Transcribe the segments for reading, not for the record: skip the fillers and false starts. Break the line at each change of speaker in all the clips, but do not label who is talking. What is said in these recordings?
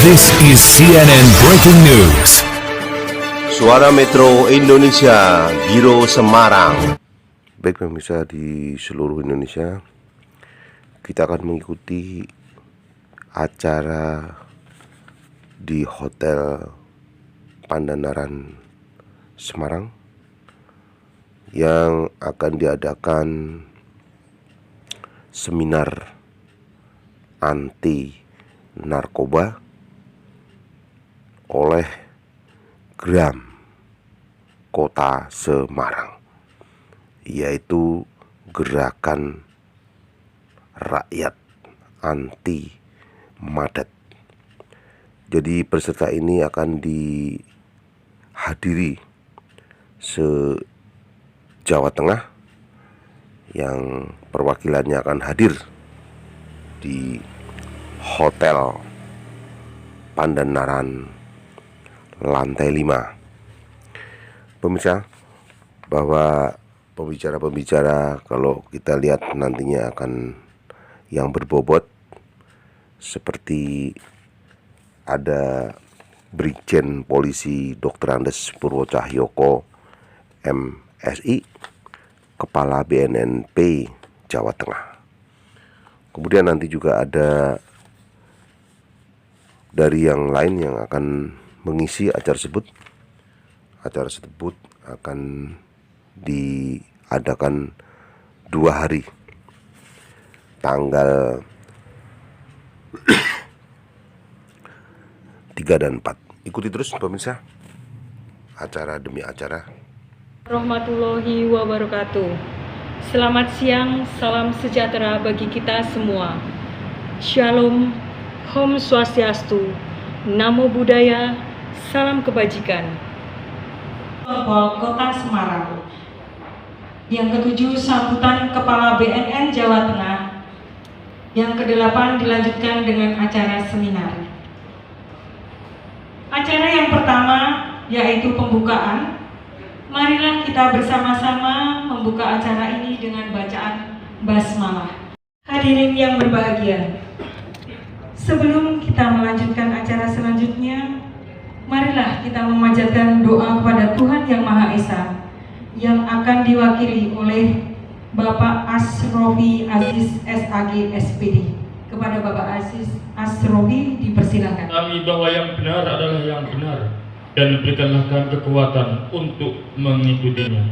This is CNN Breaking News.
Suara Metro Indonesia, Biro Semarang. Baik pemirsa di seluruh Indonesia, kita akan mengikuti acara di Hotel Pandanaran Semarang yang akan diadakan seminar anti narkoba oleh GRAM Kota Semarang, yaitu Gerakan Rakyat Anti Madat. Jadi peserta ini akan dihadiri se-Jawa Tengah, yang perwakilannya akan hadir di Hotel Pandanaran lantai 5. Pemirsa, bahwa pembicara-pembicara kalau kita lihat nantinya akan yang berbobot, seperti ada Brigjen Polisi Dr. Andes Purwocahyoko MSI, Kepala BNNP Jawa Tengah. Kemudian nanti juga ada dari yang lain yang akan mengisi acara tersebut. Acara tersebut akan diadakan 2 hari, tanggal 3 dan 4. Ikuti terus pemirsa, acara demi acara.
Warahmatullahi wabarakatuh. Selamat siang, salam sejahtera bagi kita semua. Shalom, Om Swastiastu, Namo Buddhaya, salam kebajikan. Kota Semarang. Yang ke-7, sambutan Kepala BNN Jawa Tengah. Yang ke-8 dilanjutkan dengan acara seminar. Acara yang pertama yaitu pembukaan. Marilah kita bersama-sama membuka acara ini dengan bacaan basmalah. Hadirin yang berbahagia, sebelum kita melanjutkan acara selanjutnya, marilah kita memanjatkan doa kepada Tuhan Yang Maha Esa yang akan diwakili oleh Bapak Asrofi Aziz SAG SPD. Kepada Bapak Aziz Asrofi dipersilakan.
Kami bahwa yang benar adalah yang benar, dan berikanlah kami kekuatan untuk mengikutinya,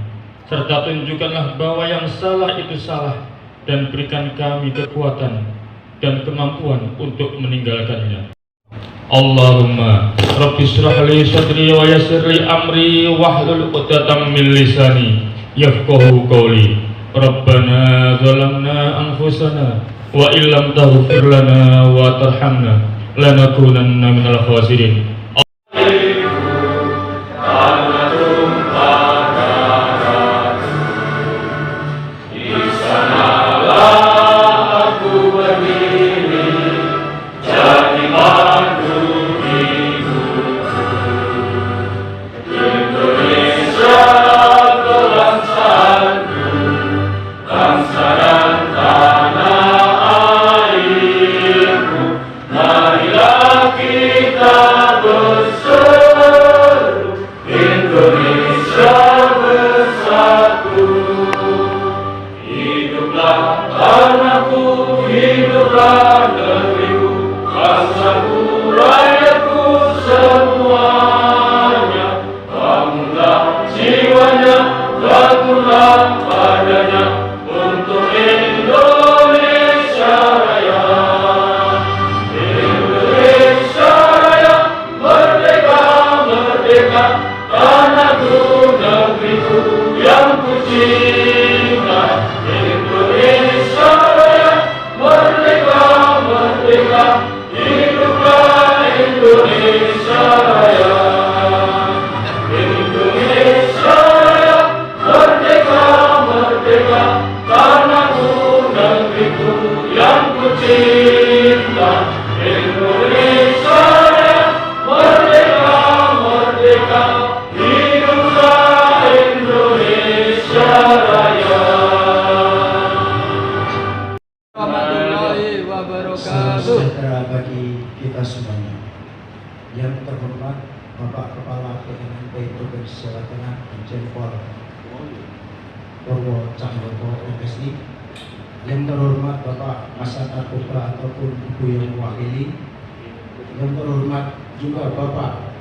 serta tunjukkanlah bahwa yang salah itu salah, dan berikan kami kekuatan dan kemampuan untuk meninggalkannya. Allahumma Rabbi shrah li sadri wa yassir li amri wahlul 'uqdatam min lisani yafqahu qawli. Rabbana zalamna anfusana wa illam taghfir lana wa tarhamna lanakunanna minal khasirin.
Salam sejahtera bagi kita semuanya. Yang terhormat Bapak Kepala BNNP Provinsi Jawa Tengah Irjen Pol Purwo Cahyoto MSI, yang terhormat Bapak Kasat Narkoba ataupun Ibu yang mewakili, yang terhormat juga Bapak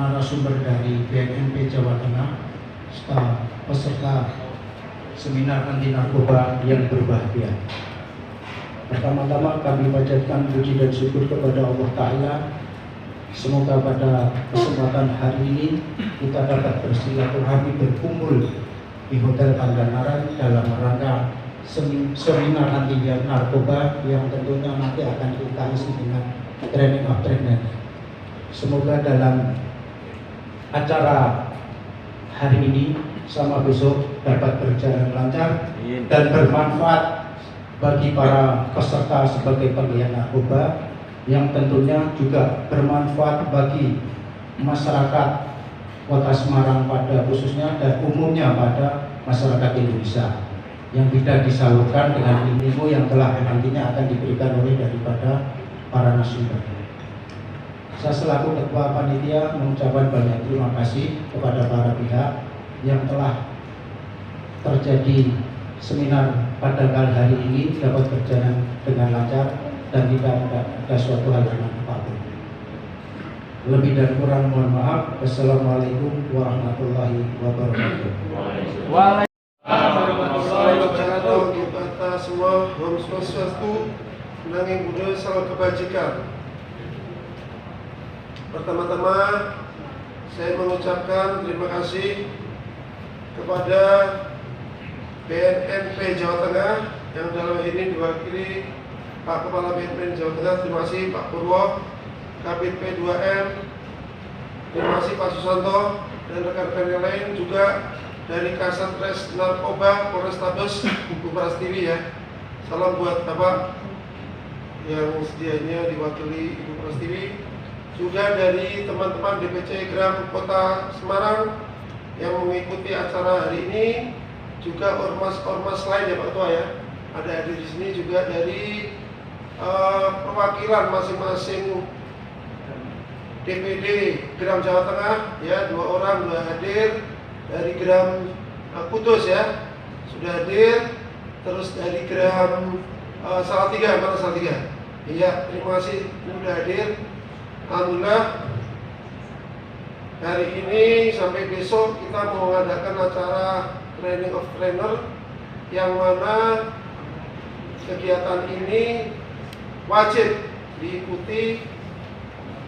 narasumber dari BNNP Jawa Tengah, serta peserta seminar anti narkoba yang berbahagia. Pertama-tama kami panjatkan puji dan syukur kepada Allah Ta'ala. Semoga pada kesempatan hari ini kita dapat bersilaturahmi berkumpul di Hotel Pandanaran dalam rangka seminar anti narkoba yang tentunya nanti akan kita isi dengan training of trainer. Semoga dalam acara hari ini sama besok dapat berjalan lancar dan bermanfaat bagi para peserta sebagai penggiat narkoba, yang tentunya juga bermanfaat bagi masyarakat Kota Semarang pada khususnya dan umumnya pada masyarakat Indonesia, yang tidak disalurkan dengan ilmu yang telah nantinya akan diberikan oleh daripada para narasumber. Saya selaku Ketua Panitia mengucapkan banyak terima kasih kepada para pihak yang telah terjadi seminar pada hari ini dapat berjalan dengan lancar dan tidak ada suatu hal yang apapun. Lebih dan kurang mohon maaf. Wassalamualaikum warahmatullahi wabarakatuh.
Waalaikumsalam. Kita semua Om Swastiastu, Nanging Buddha, salam kebajikan. Pertama-tama saya mengucapkan terima kasih kepada BNNP Jawa Tengah yang dalam ini diwakili Pak Kepala BNN Jawa Tengah. Terima kasih Pak Purwo, Kabid P2M, terima kasih Pak Susanto dan rekan-rekan yang lain, juga dari Kasatres Narkoba Polrestabes Bu Prastiwi ya. Salam buat Bapak yang sedianya diwakili Ibu Prastiwi, juga dari teman-teman DPC Gram Kota Semarang yang mengikuti acara hari ini, juga ormas-ormas lain ya Pak Ketua ya. Ada hadir di sini juga dari perwakilan masing-masing DPD Gram Jawa Tengah ya, 2 orang sudah hadir, dari Gram Kudus ya sudah hadir, terus dari Gram Salatiga, mana Salatiga? Iya, terima kasih sudah hadir. Alhamdulillah hari ini sampai besok kita mau mengadakan acara training of trainer, yang mana kegiatan ini wajib diikuti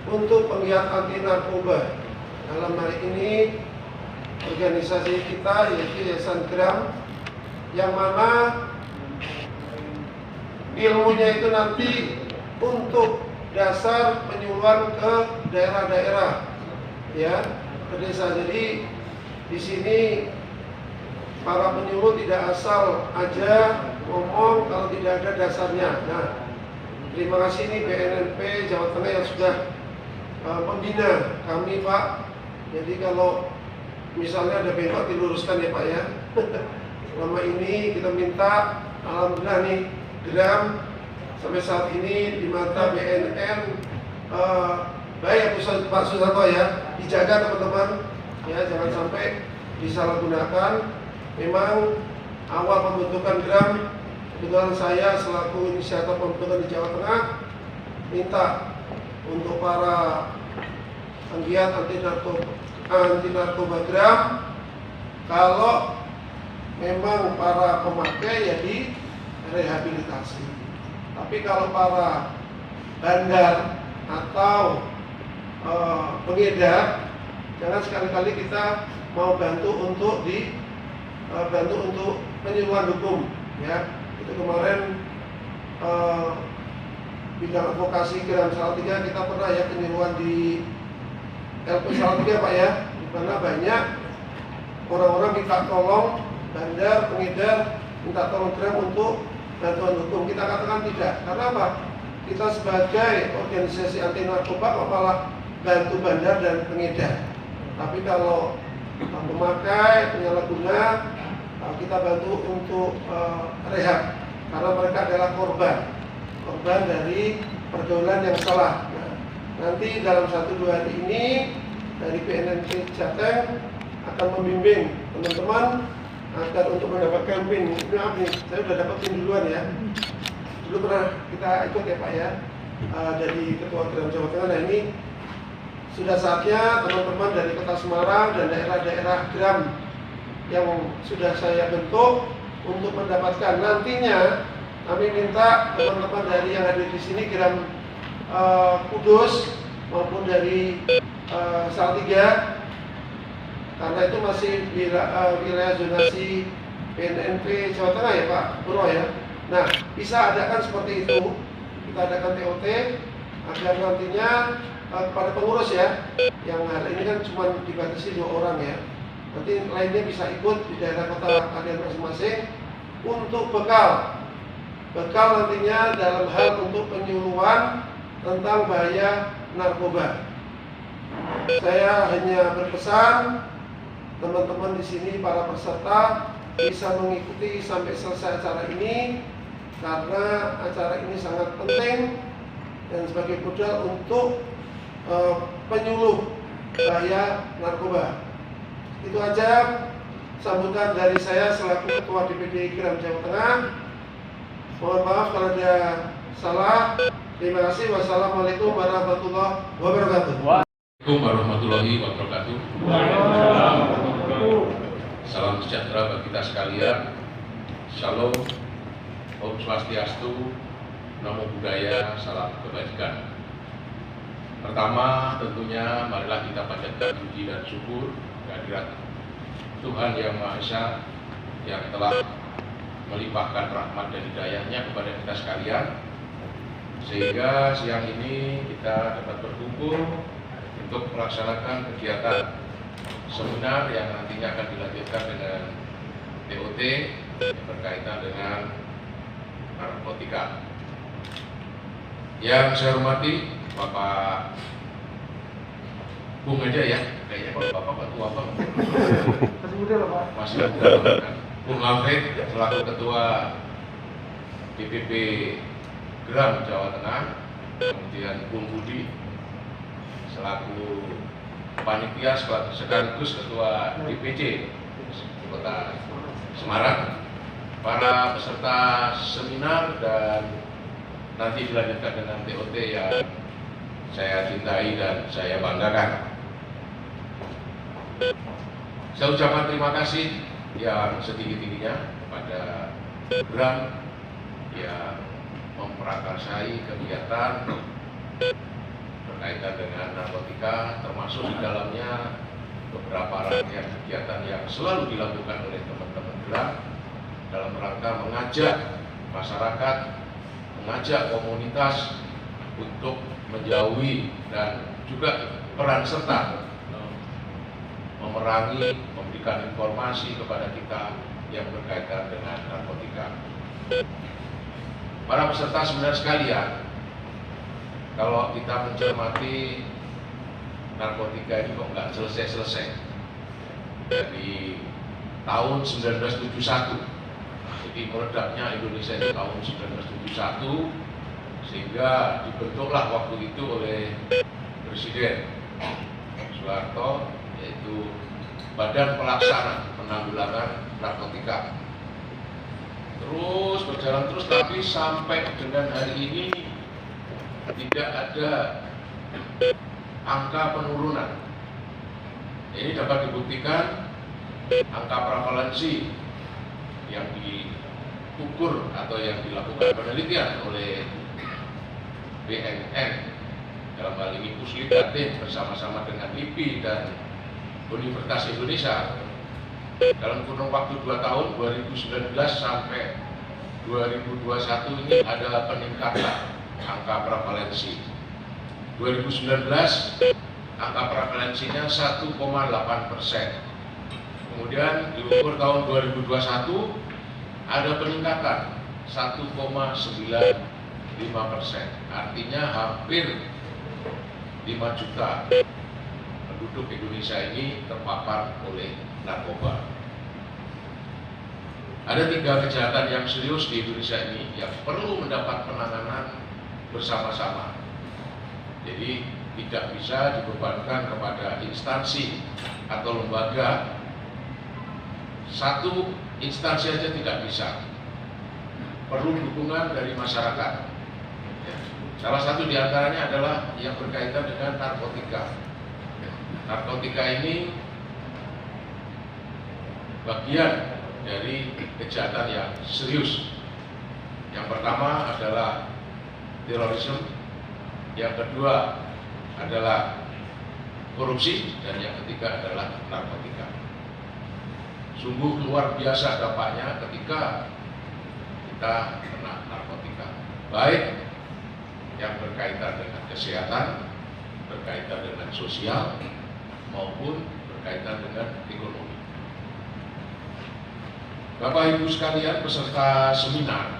untuk penggiat anti narkoba. Dalam hari ini organisasi kita yaitu Yayasan Gram, yang mana ilmunya itu nanti untuk dasar penyuluhan ke daerah-daerah ya, ke desa. Jadi di sini para penyuluh tidak asal aja ngomong kalau tidak ada dasarnya. Nah, terima kasih nih BNNP Jawa Tengah yang sudah membina kami Pak. Jadi kalau misalnya ada bengkok diluruskan ya Pak ya. Selama ini kita minta, alhamdulillah nih Gram sampai saat ini di mata BNN baik Pak Susanto ya, dijaga teman-teman ya, jangan sampai disalahgunakan. Memang awal pembentukan Gram, kebetulan saya selaku inisiator pembentukan di Jawa Tengah, minta untuk para penggiat anti narkoba Gram, kalau memang para pemakai ya di rehabilitasi. Tapi kalau para bandar atau pengedar, jangan sekali-kali kita mau bantu untuk penyuluhan hukum ya. Itu kemarin bidang advokasi Gram Salatiga kita pernah ya penyuluhan di LP Salatiga Pak ya, di mana banyak orang-orang minta tolong, bandar, pengedar minta tolong Gram untuk bantuan hukum. Kita katakan tidak. Karena apa? Kita sebagai organisasi anti narkoba kok malah bantu bandar dan pengedar. Tapi kalau pemakai, penyalahguna, kita bantu untuk rehab, karena mereka adalah korban dari pergaulan yang salah. Nah, nanti dalam 1-2 hari ini dari PNNP Jateng akan membimbing teman-teman agar untuk mendapatkan PIN. Maaf nih, saya sudah dapat PIN duluan ya. Dulu pernah kita ikut ya Pak ya, dari Ketua Gram Jawa Tengah. Nah ini sudah saatnya teman-teman dari Kota Semarang dan daerah-daerah Gram yang sudah saya bentuk untuk mendapatkan. Nantinya kami minta teman-teman dari yang ada di sini Gram Kudus maupun dari Salatiga, karena itu masih wilayah zonasi PNNP Jawa Tengah ya Pak Purwo ya. Nah, bisa adakan seperti itu, kita adakan TOT agar nantinya kepada pengurus ya, yang hari ini kan cuma dibatasi 2 orang ya, nanti lainnya bisa ikut di daerah kota kalian masing-masing untuk bekal nantinya dalam hal untuk penyuluhan tentang bahaya narkoba. Saya hanya berpesan teman-teman di sini para peserta bisa mengikuti sampai selesai acara ini, karena acara ini sangat penting dan sebagai modal untuk penyuluh bahaya narkoba. Itu aja sambutan dari saya selaku Ketua DPD Gram Jawa Tengah. Mohon maaf kalau ada salah. Terima kasih. Wassalamualaikum warahmatullahi wabarakatuh.
Assalamualaikum warahmatullahi wabarakatuh. Salam sejahtera bagi kita sekalian. Shalom, Om Swastiastu, Namo Buddhaya, salam kebajikan. Pertama, tentunya marilah kita panjatkan puji dan syukur kehadirat Tuhan Yang Maha Esa yang telah melimpahkan rahmat dan hidayahnya kepada kita sekalian, sehingga siang ini kita dapat berkumpul untuk melaksanakan kegiatan seminar yang nantinya akan dilanjutkan dengan TOT yang berkaitan dengan narkotika. Yang saya hormati Bapak Bung aja ya, kayaknya kalau Bapak tua apa?
Masih muda loh Pak.
Masih muda kan? Bung Hafid selaku Ketua DPP Gram Jawa Tengah, kemudian Bung Budi selaku panitia sekaligus Ketua DPC Kota Semarang, para peserta seminar dan nanti dilanjutkan dengan TOT yang saya cintai dan saya banggakan. Saya ucapkan terima kasih yang setinggi-tingginya kepada Gram yang memprakarsai kegiatan berkaitan dengan narkotika, termasuk di dalamnya beberapa rangkaian kegiatan yang selalu dilakukan oleh teman-teman Gram dalam rangka mengajak masyarakat, mengajak komunitas untuk menjauhi dan juga peran serta memerangi, memberikan informasi kepada kita yang berkaitan dengan narkotika. Para peserta seminar sekalian, kalau kita mencermati narkotika ini kok nggak selesai-selesai. Dari tahun 1971, jadi meledaknya Indonesia di tahun 1971, sehingga dibentuklah waktu itu oleh Presiden Soeharto, yaitu Badan Pelaksana Penanggulangan Narkotika. Terus berjalan terus, tapi sampai dengan hari ini tidak ada angka penurunan. Ini dapat dibuktikan angka prevalensi yang diukur atau yang dilakukan penelitian oleh BNN, dalam hal ini Puslit bersama-sama dengan LIPI dan Universitas Indonesia. Dalam kurun waktu 2 tahun, 2019 sampai 2021 ini ada peningkatan angka prevalensi. 2019 angka prevalensinya 1,8%. Kemudian diukur tahun 2021 ada peningkatan 1,95%. Artinya hampir 5 juta penduduk Indonesia ini terpapar oleh narkoba. Ada 3 kejahatan yang serius di Indonesia ini yang perlu mendapat penanganan bersama-sama. Jadi tidak bisa dibebankan kepada instansi atau lembaga. Satu instansi aja tidak bisa, perlu dukungan dari masyarakat. Ya. Salah satu diantaranya adalah yang berkaitan dengan narkotika. Narkotika ini bagian dari kejahatan yang serius. Yang pertama adalah terorisme, yang kedua adalah korupsi, dan yang ketiga adalah narkotika. Sungguh luar biasa dampaknya ketika kita kena narkotika, baik yang berkaitan dengan kesehatan, berkaitan dengan sosial, maupun berkaitan dengan ekonomi. Bapak Ibu sekalian peserta seminar,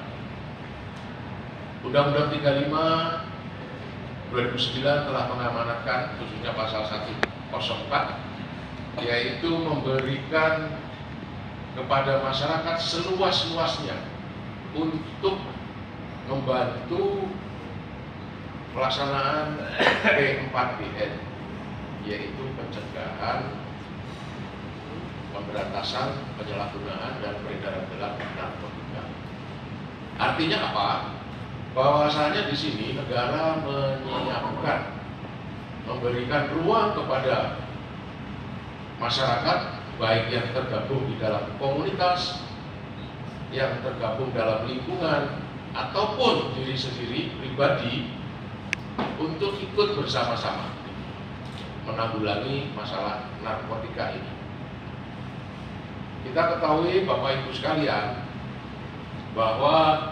Undang-Undang 35 2009 telah mengamanatkan, khususnya pasal 104, yaitu memberikan kepada masyarakat seluas-luasnya untuk membantu pelaksanaan P4BN, yaitu pencegahan, pemberantasan, penyalahgunaan, dan peredaran gelap narkotika. Artinya apa? Bahwasanya di sini negara menyiapkan, memberikan ruang kepada masyarakat, baik yang tergabung di dalam komunitas, yang tergabung dalam lingkungan, ataupun diri sendiri pribadi, untuk ikut bersama-sama menanggulangi masalah narkotika ini. Kita ketahui Bapak Ibu sekalian bahwa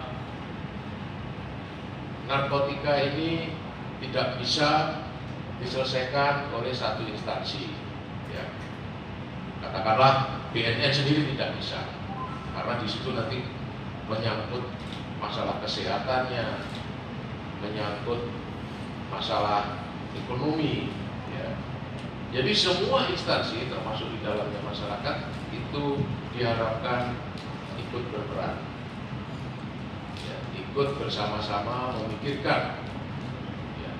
narkotika ini tidak bisa diselesaikan oleh satu instansi, ya. Katakanlah BNN sendiri tidak bisa, karena di situ nanti menyangkut masalah kesehatannya, menyangkut masalah ekonomi, ya. Jadi semua instansi termasuk di dalamnya masyarakat itu diharapkan ikut berperan, ya, ikut bersama-sama memikirkan, ya,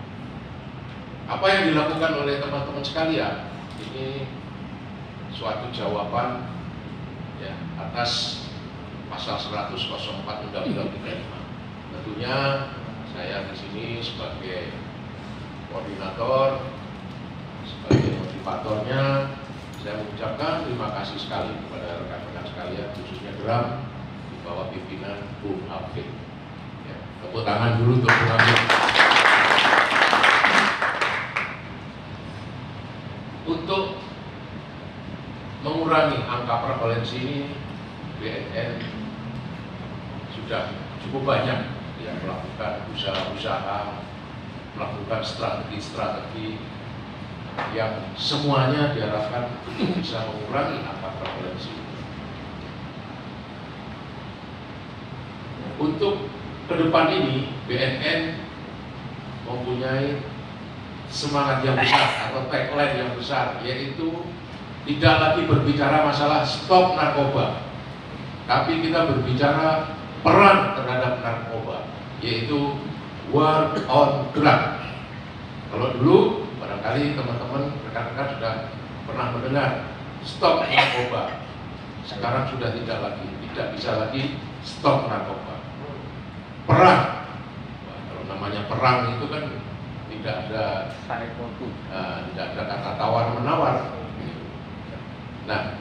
apa yang dilakukan oleh teman-teman sekalian. Ini suatu jawaban, ya, atas pasal 104 Undang-Undang 35. Tentunya saya di sini sebagai koordinator, sebagai motivatornya, saya mengucapkan terima kasih sekali kepada rekan-rekan sekalian, khususnya Geram di bawah pimpinan Bung Hafid. Ya, tepuk tangan dulu untuk Bung Hafid. Untuk mengurangi angka prevalensi ini, BNN sudah cukup banyak yang melakukan usaha-usaha, melakukan strategi-strategi yang semuanya diharapkan untuk bisa mengurangi angka prevalensi. Untuk ke depan ini, BNN mempunyai semangat yang besar atau tagline yang besar, yaitu tidak lagi berbicara masalah stop narkoba, tapi kita berbicara perang terhadap narkoba, yaitu war on drug. Kalau dulu barangkali teman-teman rekan-rekan sudah pernah mendengar stop narkoba, sekarang sudah tidak bisa lagi stop narkoba. Perang, kalau namanya perang itu kan tidak ada kata tawar menawar. Nah,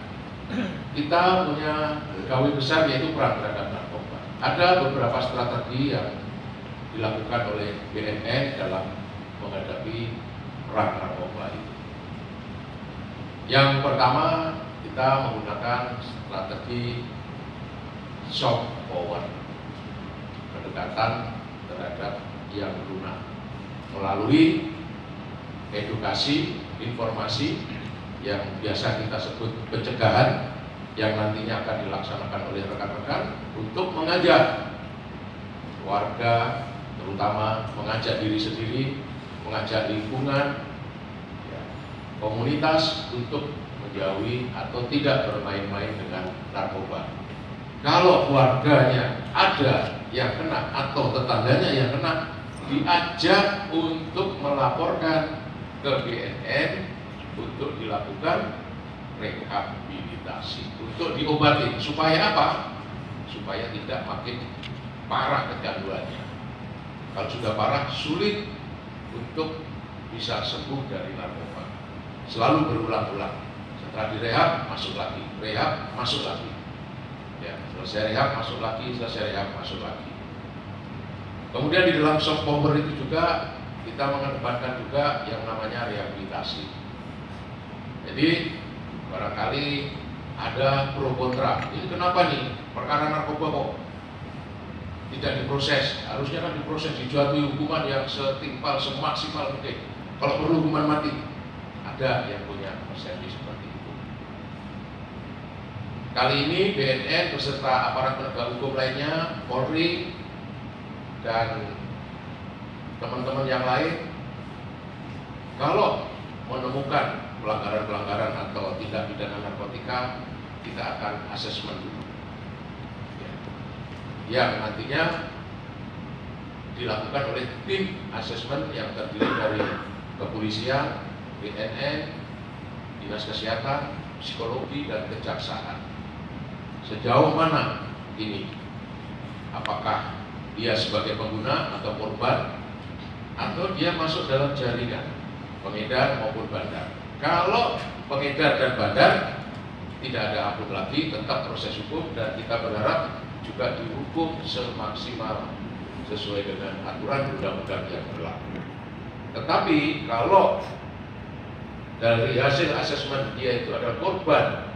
kita punya gawe besar yaitu perang terhadap narkoba. Ada beberapa strategi yang dilakukan oleh BNN dalam menghadapi perang narkoba itu. Yang pertama, kita menggunakan strategi soft power, pendekatan terhadap yang lunak melalui edukasi, informasi yang biasa kita sebut pencegahan, yang nantinya akan dilaksanakan oleh rekan-rekan untuk mengajak warga, terutama mengajak diri sendiri, mengajak lingkungan, ya, komunitas untuk menjauhi atau tidak bermain-main dengan narkoba. Kalau warganya ada yang kena atau tetangganya yang kena, diajak untuk melaporkan ke BNN untuk dilakukan rehabilitasi, untuk diobati. Supaya apa? Supaya tidak makin parah kecanduannya. Kalau sudah parah, sulit untuk bisa sembuh dari narkoba. Selalu berulang-ulang. Setelah direhab, masuk lagi. Rehab, masuk lagi. Ya, selesai rehab, masuk lagi. Selesai rehab, masuk lagi. Kemudian di dalam soft power itu juga kita mengedepankan juga yang namanya rehabilitasi. Jadi barangkali ada pro kontra. Ini kenapa nih perkara narkoba kok tidak diproses? Harusnya kan diproses, dijatuhi hukuman yang setimpal, semaksimal mungkin. Kalau perlu hukuman mati. Ada yang punya persepsi seperti itu. Kali ini BNN beserta aparat penegak hukum lainnya, Polri dan teman-teman yang lain, kalau menemukan pelanggaran-pelanggaran atau tindak pidana narkotika, kita akan asesmen dulu. Yang nantinya dilakukan oleh tim asesmen yang terdiri dari kepolisian, BNN, dinas kesehatan, psikologi, dan kejaksaan. Sejauh mana ini? Apakah dia sebagai pengguna atau korban, atau dia masuk dalam jaringan pengedar maupun bandar? Kalau pengedar dan bandar, tidak ada ampun lagi, tetap proses hukum, dan kita berharap juga dihukum semaksimal sesuai dengan aturan undang-undang yang berlaku. Tetapi kalau dari hasil asesmen dia itu adalah korban,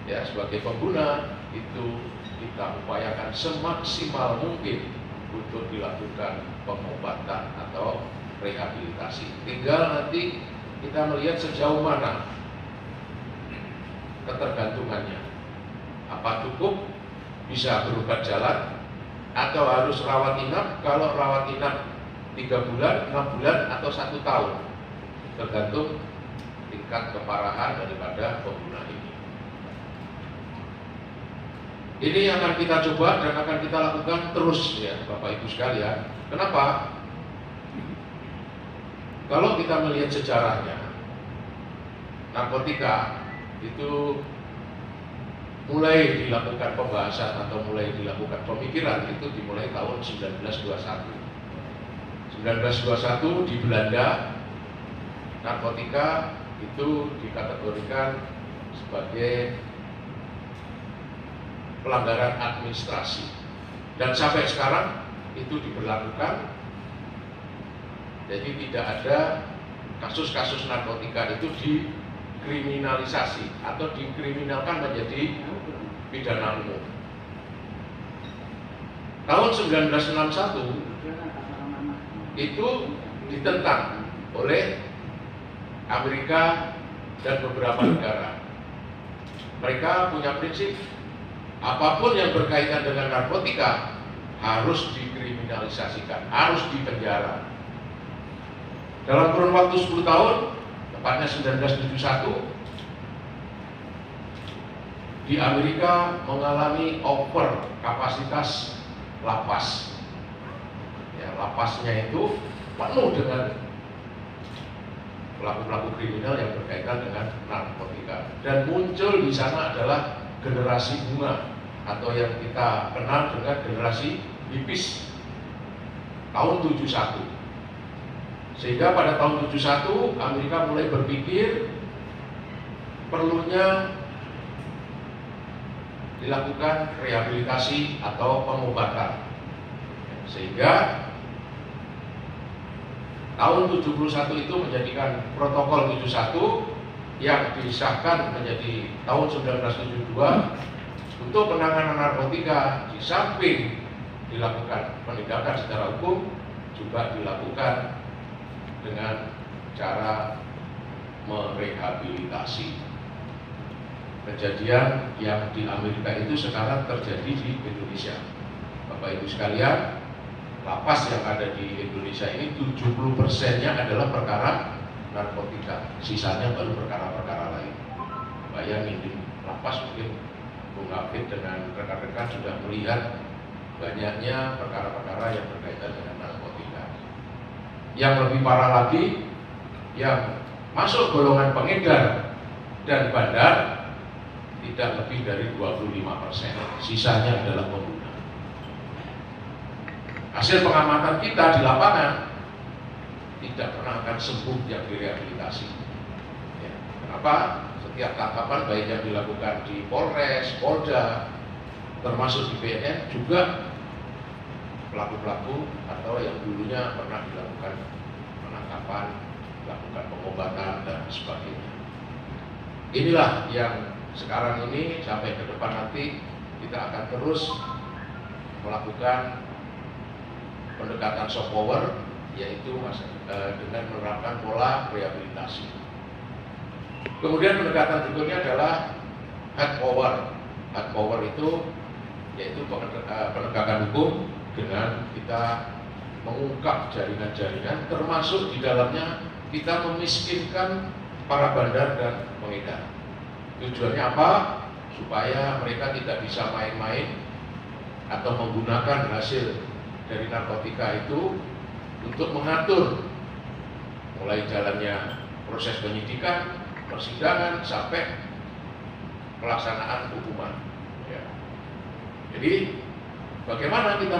ya sebagai pengguna, itu kita upayakan semaksimal mungkin untuk dilakukan pengobatan atau rehabilitasi. Tinggal nanti kita melihat sejauh mana ketergantungannya. Apa cukup bisa berobat jalan atau harus rawat inap? Kalau rawat inap 3 bulan, 6 bulan, atau 1 tahun, tergantung tingkat keparahan daripada pengguna ini. Ini yang akan kita coba dan akan kita lakukan terus ya Bapak Ibu sekalian. Kenapa? Kalau kita melihat sejarahnya, narkotika itu mulai dilakukan pembahasan atau mulai dilakukan pemikiran itu dimulai tahun 1921. 1921 di Belanda, narkotika itu dikategorikan sebagai pelanggaran administrasi, dan sampai sekarang itu diberlakukan. Jadi tidak ada kasus-kasus narkotika itu dikriminalisasi atau dikriminalkan menjadi pidana umum. Tahun 1961 itu ditentang oleh Amerika dan beberapa negara. Mereka punya prinsip apapun yang berkaitan dengan narkotika harus dikriminalisasikan, harus dipenjara. Dalam kurun waktu 10 tahun, tepatnya 1971, di Amerika mengalami over kapasitas lapas. Ya, lapasnya itu penuh dengan pelaku-pelaku kriminal yang berkaitan dengan narkotika. Dan muncul di sana adalah generasi bunga atau yang kita kenal dengan generasi hippies tahun 71. Sehingga pada tahun 71 Amerika mulai berpikir perlunya dilakukan rehabilitasi atau pengobatan. Sehingga tahun 71 itu menjadikan protokol 71 yang disahkan menjadi tahun 1972 untuk penanganan narkotika. Di samping dilakukan penindakan secara hukum, juga dilakukan dengan cara merehabilitasi. Kejadian yang di Amerika itu sekarang terjadi di Indonesia. Bapak Ibu sekalian, lapas yang ada di Indonesia ini 70%-nya adalah perkara narkotika, sisanya baru perkara-perkara lain. Bayangin di lapas mungkin Bung Hafid dengan rekan-rekan sudah melihat banyaknya perkara-perkara yang berkaitan dengan narkotika. Yang lebih parah lagi, yang masuk golongan pengedar dan bandar tidak lebih dari 25%. Sisanya adalah pengguna. Hasil pengamatan kita di lapangan tidak pernah akan sembuh yang direhabilitasi. Ya. Kenapa? Setiap tangkapan baik yang dilakukan di Polres, Polda, termasuk di BNN juga pelaku-pelaku atau yang dulunya pernah dilakukan penangkapan, dilakukan pengobatan dan sebagainya. Inilah yang sekarang ini sampai ke depan nanti kita akan terus melakukan pendekatan soft power, yaitu dengan menerapkan pola rehabilitasi. Kemudian pendekatan berikutnya adalah hard power. Hard power itu yaitu penegakan hukum dengan kita mengungkap jaringan-jaringan, termasuk di dalamnya kita memiskinkan para bandar dan pengedar. Tujuannya apa? Supaya mereka tidak bisa main-main atau menggunakan hasil dari narkotika itu untuk mengatur mulai jalannya proses penyidikan, persidangan, sampai pelaksanaan hukuman. Ya. Jadi bagaimana kita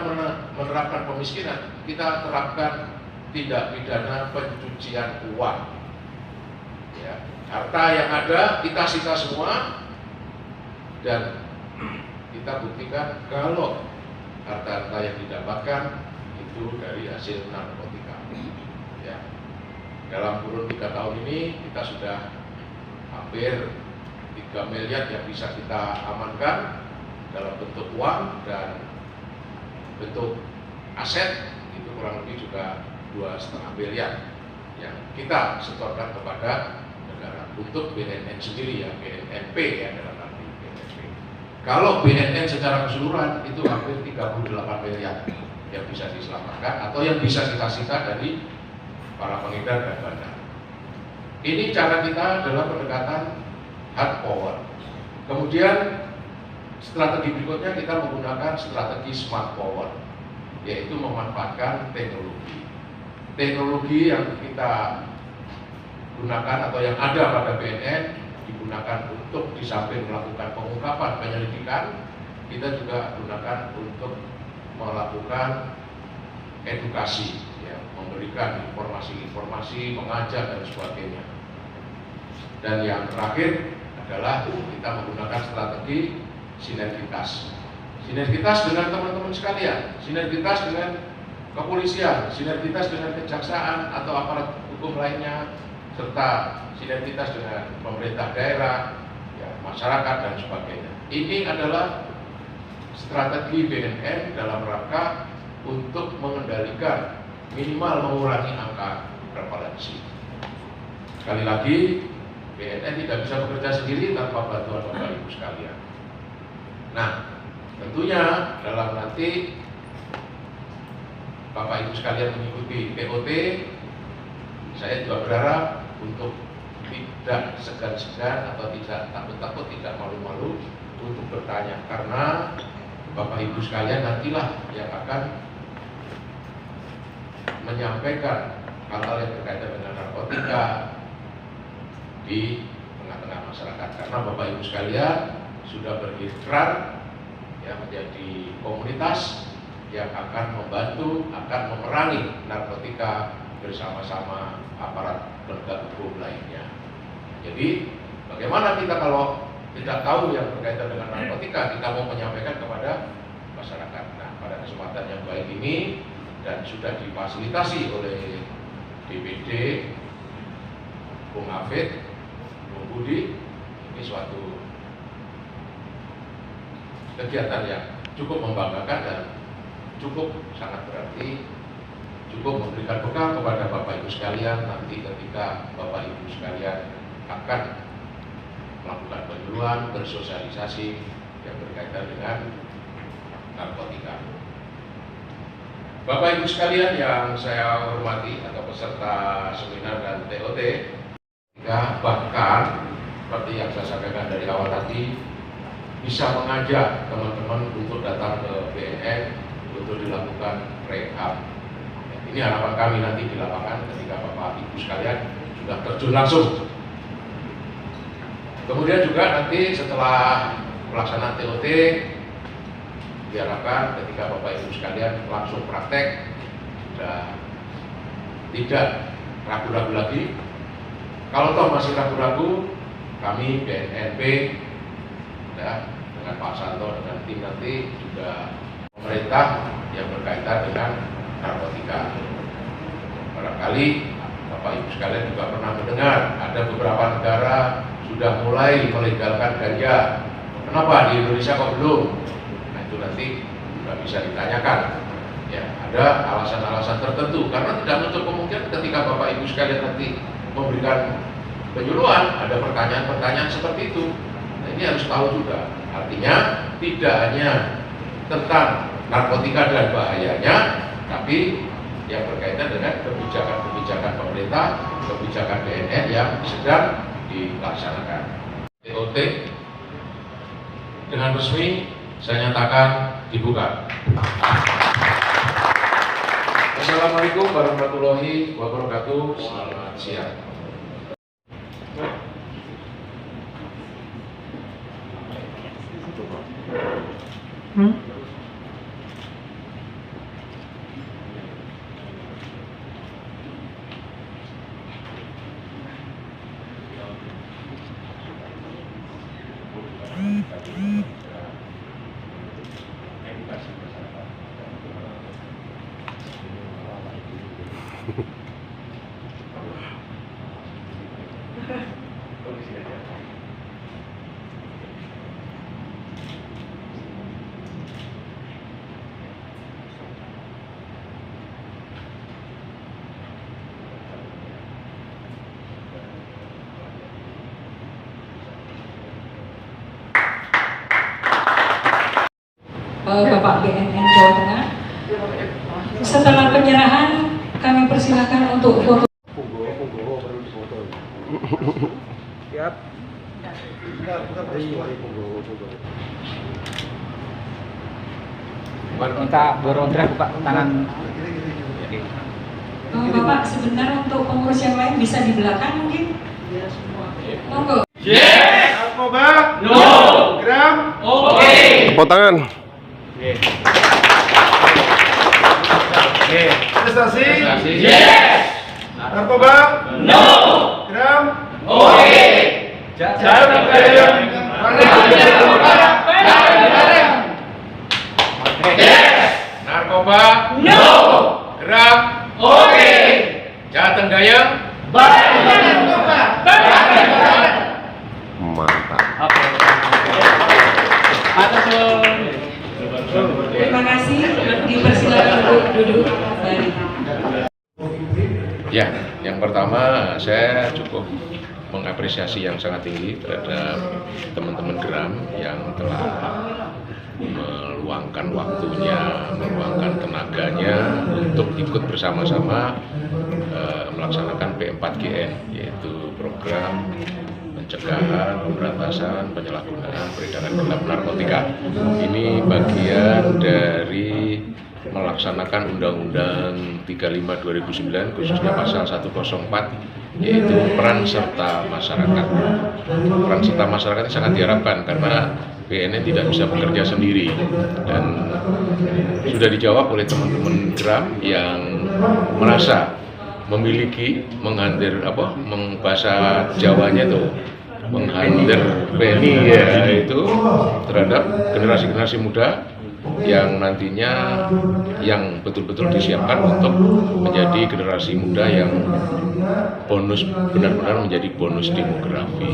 menerapkan pemiskinan? Kita terapkan tindak pidana pencucian uang. Ya. Harta yang ada kita sita semua dan kita buktikan kalau harta-harta yang didapatkan itu dari hasil narkotika. Ya. Dalam kurun 3 tahun ini kita sudah hampir 3 miliar yang bisa kita amankan dalam bentuk uang dan bentuk aset, itu kurang lebih juga 2,5 miliar yang kita setorkan kepada negara untuk BNN sendiri, ya, BNNP ya, dalam arti BNNP. Kalau BNN secara keseluruhan itu hampir 38 miliar yang bisa diselamatkan atau yang bisa kita sita dari para pengedar dan bandar. Ini cara kita adalah pendekatan hard power. Kemudian strategi berikutnya kita menggunakan strategi smart power, yaitu memanfaatkan teknologi. Teknologi yang kita gunakan atau yang ada pada BNN digunakan untuk di samping melakukan pengungkapan penyelidikan, kita juga gunakan untuk melakukan edukasi, ya, memberikan informasi-informasi, mengajak dan sebagainya. Dan yang terakhir adalah kita menggunakan strategi sinergitas. Sinergitas dengan teman-teman sekalian, sinergitas dengan kepolisian, sinergitas dengan kejaksaan atau aparat hukum lainnya, serta sinergitas dengan pemerintah daerah, ya, masyarakat dan sebagainya. Ini adalah strategi BNN dalam rangka untuk mengendalikan, minimal mengurangi angka prevalensi. Sekali lagi, BNN tidak bisa bekerja sendiri tanpa bantuan Bapak Ibu sekalian. Nah, tentunya dalam nanti Bapak Ibu sekalian mengikuti TOT, saya juga berharap untuk tidak segan-segan atau tidak takut-takut, tidak malu-malu untuk bertanya, karena Bapak Ibu sekalian nantilah yang akan menyampaikan hal-hal yang berkaitan dengan narkotika di tengah-tengah masyarakat, karena Bapak Ibu sekalian sudah berikrar, ya, menjadi komunitas yang akan membantu, akan memerangi narkotika bersama-sama aparat penegak hukum lainnya. Jadi bagaimana kita kalau tidak tahu yang berkaitan dengan narkotika, kita mau menyampaikan kepada masyarakat. Nah, pada kesempatan yang baik ini dan sudah difasilitasi oleh DPD, Bung Hafid, Bung Budi, ini suatu kegiatan yang cukup membanggakan dan cukup sangat berarti, cukup memberikan bekal kepada Bapak Ibu sekalian nanti ketika Bapak Ibu sekalian akan melakukan penyuluhan, bersosialisasi yang berkaitan dengan narkotika. Bapak Ibu sekalian yang saya hormati atau peserta seminar dan TOT, bahkan seperti yang saya sampaikan dari awal tadi, bisa mengajak teman-teman untuk datang ke BNN untuk dilakukan rehab. Ini harapan kami nanti di lapangan ketika Bapak Ibu sekalian sudah terjun langsung. Kemudian juga nanti setelah pelaksanaan TOT diharapkan ketika Bapak Ibu sekalian langsung praktek dan tidak ragu-ragu lagi. Kalau toh masih ragu-ragu, kami BNNP ya, dengan Pak Santo dengan tim nanti juga pemerintah yang berkaitan dengan narkotika. Barangkali Bapak Ibu sekalian juga pernah mendengar ada beberapa negara sudah mulai melegalkan ganja. Kenapa di Indonesia kok belum? Nah itu nanti juga bisa ditanyakan. Ya, ada alasan-alasan tertentu karena tidak menutup kemungkinan ketika Bapak Ibu sekalian nanti memberikan penyuluhan ada pertanyaan-pertanyaan seperti itu. Nah, ini harus tahu juga. Artinya tidak hanya tentang narkotika dan bahayanya, tapi yang berkaitan dengan kebijakan-kebijakan pemerintah, kebijakan BNN yang sedang dilaksanakan. TOT dengan resmi saya nyatakan dibuka. Assalamualaikum warahmatullahi wabarakatuh. Selamat siang.
Bapak BNN Jawa Tengah. Setelah penyerahan, kami persilakan untuk foto.
Siap.
Minta berondrak buka tangan.
Bapak sebentar untuk pengurus yang lain bisa di belakang mungkin. Monggo.
Narkoba? No. Gram?
Tepuk tangan.
Prestasi? Yes. Narkoba? No. Gram? Jangan bareng.
Narkoba? No. Gerak? Jateng Gayeng?
Mantap.
Terima kasih. Dipersilakan untuk duduk kembali.
Ya, yang pertama saya cukup mengapresiasi yang sangat tinggi terhadap teman-teman Geram yang telah meluangkan waktunya, meluangkan tenaganya untuk ikut bersama-sama melaksanakan P4GN, yaitu program pencegahan, pemberantasan, penyalahgunaan, peredaran gelap narkotika. Ini bagian dari melaksanakan Undang-Undang 35 2009 khususnya pasal 104 yaitu peran serta masyarakat. Peran serta masyarakat ini sangat diharapkan karena BNN tidak bisa bekerja sendiri dan sudah dijawab oleh teman-teman Geram yang merasa memiliki bahasa Jawanya itu menghadir Beni ya, itu terhadap generasi-generasi muda yang nantinya yang betul-betul disiapkan untuk menjadi generasi muda yang bonus, benar-benar menjadi bonus demografi,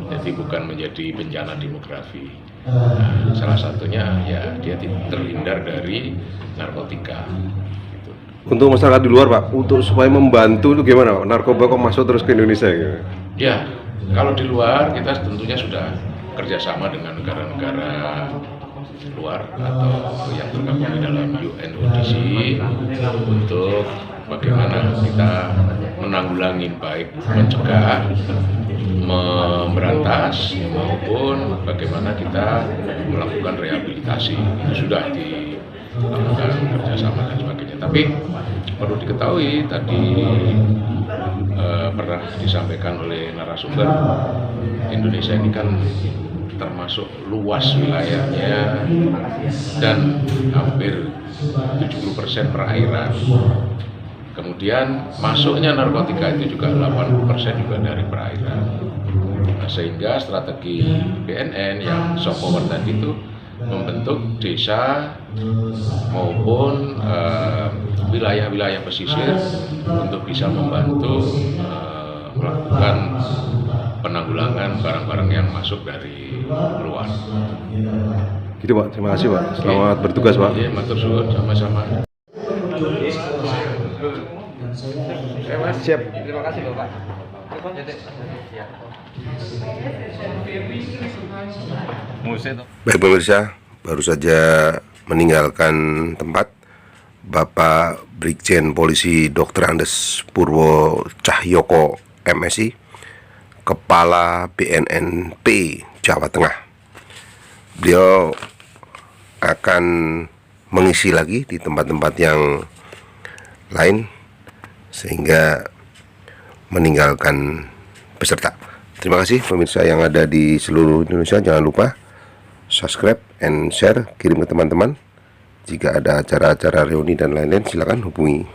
jadi bukan menjadi bencana demografi. Nah, salah satunya ya dia terhindar dari narkotika. Gitu.
Untuk masyarakat di luar Pak, untuk supaya membantu itu gimana Pak? Narkoba kok masuk terus ke Indonesia gitu?
Ya, kalau di luar kita tentunya sudah kerjasama dengan negara-negara luar atau yang tergabung di dalam UNODC untuk bagaimana kita menanggulangi, baik mencegah, memberantas maupun bagaimana kita melakukan rehabilitasi. Itu sudah dilakukan kerjasama dan sebagainya. Tapi perlu diketahui tadi pernah disampaikan oleh narasumber, Indonesia ini kan termasuk luas wilayahnya dan hampir 70% perairan. Kemudian masuknya narkotika itu juga 80% juga dari perairan. Nah, sehingga strategi BNN yang soft power tadi itu membentuk desa maupun wilayah-wilayah pesisir untuk bisa membantu melakukan penanggulangan barang-barang yang masuk dari luar.
Gitu Pak, terima kasih Pak. Selamat bertugas Pak.
Iya, matur suwun, sama-sama.
Siap.
Terima kasih Bapak.
Baik pemirsa, baru saja meninggalkan tempat Bapak Brigjen Polisi Dr. Andes Purwo Cahyoko MSI, Kepala BNNP Jawa Tengah. Beliau akan mengisi lagi di tempat-tempat yang lain sehingga meninggalkan peserta. Terima kasih pemirsa yang ada di seluruh Indonesia. Jangan lupa subscribe and share, kirim ke teman-teman. Jika ada acara-acara reuni dan lain-lain, silakan hubungi